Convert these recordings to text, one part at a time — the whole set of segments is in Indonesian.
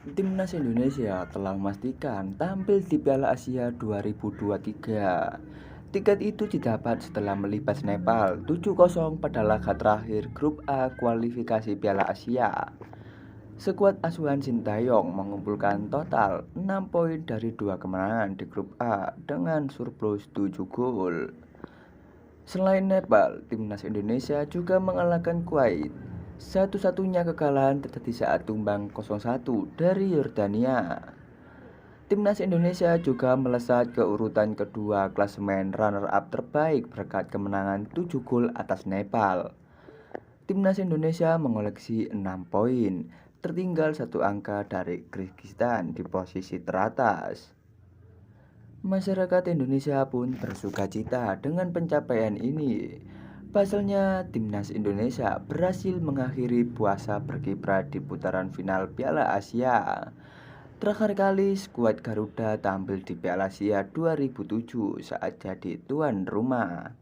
Timnas Indonesia telah memastikan tampil di Piala Asia 2023. Tiket itu didapat setelah melibas Nepal 7-0 pada laga terakhir Grup A kualifikasi Piala Asia. Skuad asuhan Sintayong mengumpulkan total 6 poin dari 2 kemenangan di Grup A dengan surplus 7 gol. Selain Nepal, timnas Indonesia juga mengalahkan Kuwait. Satu-satunya kekalahan terjadi saat tumbang 0-1 dari Yordania. Timnas Indonesia juga melesat ke urutan kedua klasemen runner-up terbaik berkat kemenangan 7 gol atas Nepal. Timnas Indonesia mengoleksi 6 poin, tertinggal satu angka dari Kyrgyzstan di posisi teratas. Masyarakat Indonesia pun bersukacita dengan pencapaian ini. Pasalnya, timnas Indonesia berhasil mengakhiri puasa berkiprah di putaran final Piala Asia. Terakhir kali skuad Garuda tampil di Piala Asia 2007 saat jadi tuan rumah.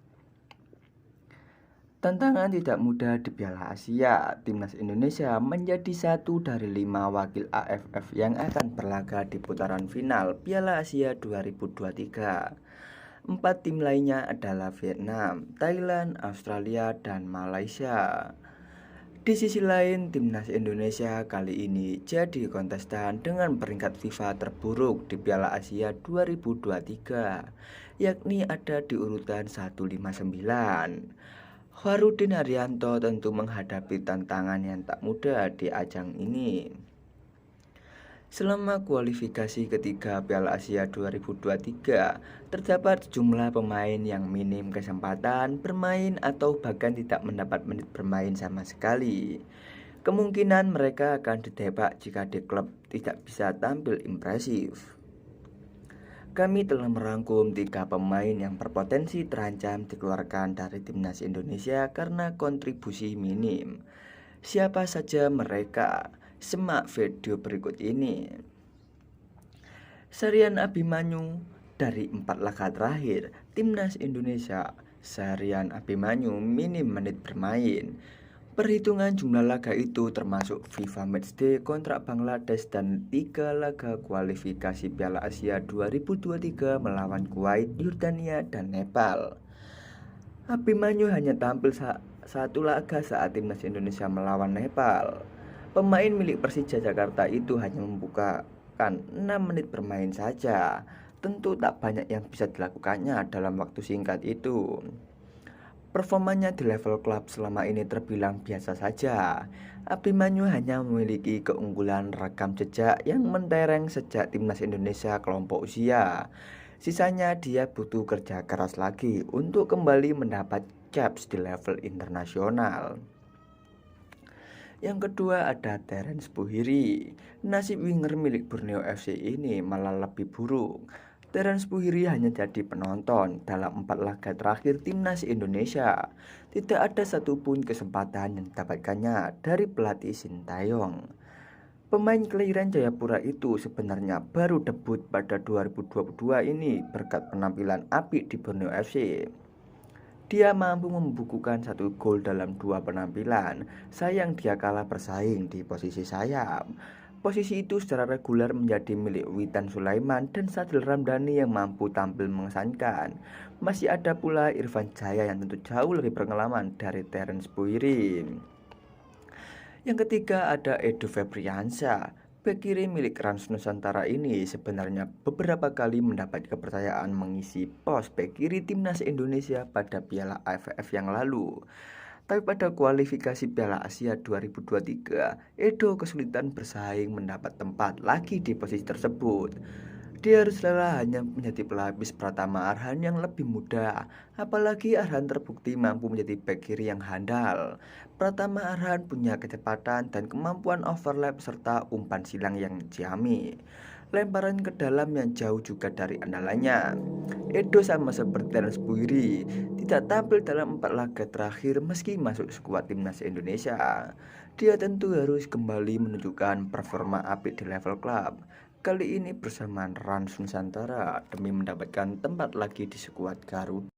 Tantangan tidak mudah di Piala Asia. Timnas Indonesia menjadi satu dari 5 wakil AFF yang akan berlaga di putaran final Piala Asia 2023. 4 tim lainnya adalah Vietnam, Thailand, Australia, dan Malaysia. Di sisi lain, timnas Indonesia kali ini jadi kontestan dengan peringkat FIFA terburuk di Piala Asia 2023, yakni ada di urutan 159. Khairudin Haryanto tentu menghadapi tantangan yang tak mudah di ajang ini. Selama kualifikasi ketiga Piala Asia 2023, terdapat sejumlah pemain yang minim kesempatan bermain atau bahkan tidak mendapat menit bermain sama sekali. Kemungkinan mereka akan ditebak jika di klub tidak bisa tampil impresif. Kami telah merangkum 3 pemain yang berpotensi terancam dikeluarkan dari timnas Indonesia karena kontribusi minim. Siapa saja mereka? Simak video berikut ini. Sarian Abimanyu dari 4 laga terakhir timnas Indonesia. Sarian Abimanyu minim menit bermain. Perhitungan jumlah laga itu termasuk FIFA Matchday kontrak Bangladesh dan 3 laga kualifikasi Piala Asia 2023 melawan Kuwait, Yordania, dan Nepal. Abimanyu hanya tampil satu laga saat timnas Indonesia melawan Nepal. Pemain milik Persija Jakarta itu hanya membukakan 6 menit bermain saja. Tentu tak banyak yang bisa dilakukannya dalam waktu singkat itu. Performanya di level klub selama ini terbilang biasa saja. Abimanyu hanya memiliki keunggulan rekam jejak yang mentereng sejak timnas Indonesia kelompok usia. Sisanya dia butuh kerja keras lagi untuk kembali mendapat caps di level internasional. Yang kedua ada Terence Buhiri. Nasib winger milik Borneo FC ini malah lebih buruk. Terence Buhiri hanya jadi penonton dalam 4 laga terakhir timnas Indonesia. Tidak ada satupun kesempatan yang didapatkannya dari pelatih Sintayong. Pemain kelahiran Jayapura itu sebenarnya baru debut pada 2022 ini berkat penampilan apik di Borneo FC. Dia mampu membukukan 1 gol dalam 2 penampilan. Sayang dia kalah bersaing di posisi sayap. Posisi itu secara reguler menjadi milik Witan Sulaiman dan Sadil Ramdhani yang mampu tampil mengesankan. Masih ada pula Irfan Jaya yang tentu jauh lebih berpengalaman dari Terence Buhiri. Yang ketiga ada Edo Febriansyah. Bek kiri milik Rans Nusantara ini sebenarnya beberapa kali mendapat kepercayaan mengisi pos bek kiri timnas Indonesia pada Piala AFF yang lalu. Tapi pada kualifikasi Piala Asia 2023, Edo kesulitan bersaing mendapat tempat lagi di posisi tersebut. Dia harus rela hanya menjadi pelapis Pratama Arhan yang lebih muda. Apalagi Arhan terbukti mampu menjadi bek kiri yang handal. Pratama Arhan punya kecepatan dan kemampuan overlap serta umpan silang yang ciamik. Lemparan ke dalam yang jauh juga dari andalannya. Edo sama seperti Terence Buhiri tidak tampil dalam 4 laga terakhir meski masuk skuad timnas Indonesia. Dia tentu harus kembali menunjukkan performa apik di level klub. Kali ini bersama Rans Nusantara demi mendapatkan tempat lagi di skuad Garuda.